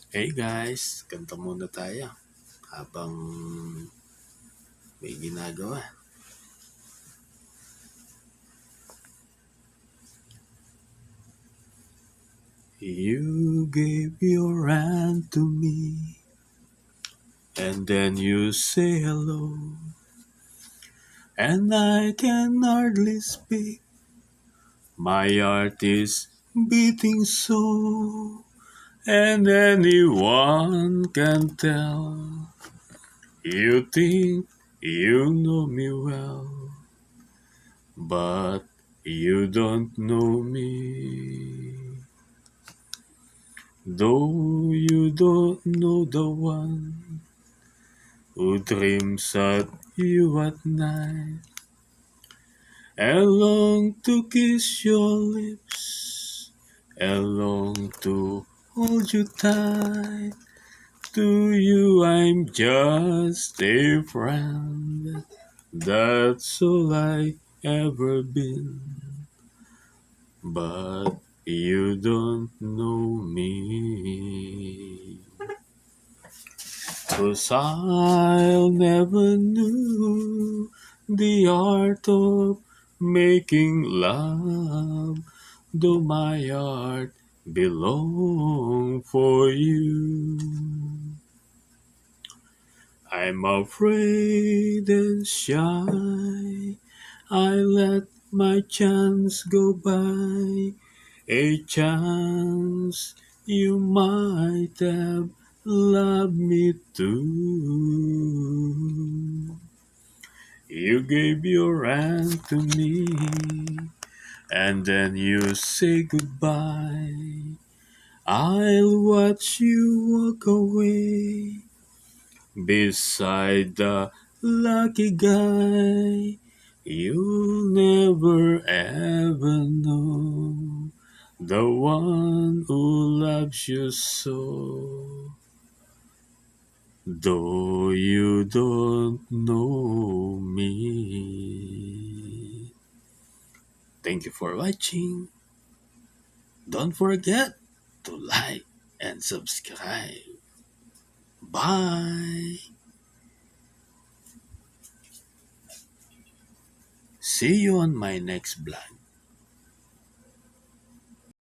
Hey guys, kanta muna tayo habang may ginagawa. You gave your hand to me, and then you say hello, and I can hardly speak. My heart is beating so, and anyone can tell. You think you know me well, but you don't know me. Though you don't know the one who dreams at you at night, I long to kiss your lips, I long to hold you tight. To you I'm just a friend, that's all I ever been. But you don't know me. 'Cause I'll never knew the art of making love, though my heart belong for you. I'm afraid and shy, I let my chance go by, a chance you might have loved me too. You gave your hand to me, and then you say goodbye. I'll watch you walk away beside the lucky guy. You'll never ever know the one who loves you so, though you don't know me. Thank you for watching. Don't forget to like and subscribe. Bye. See you on my next vlog.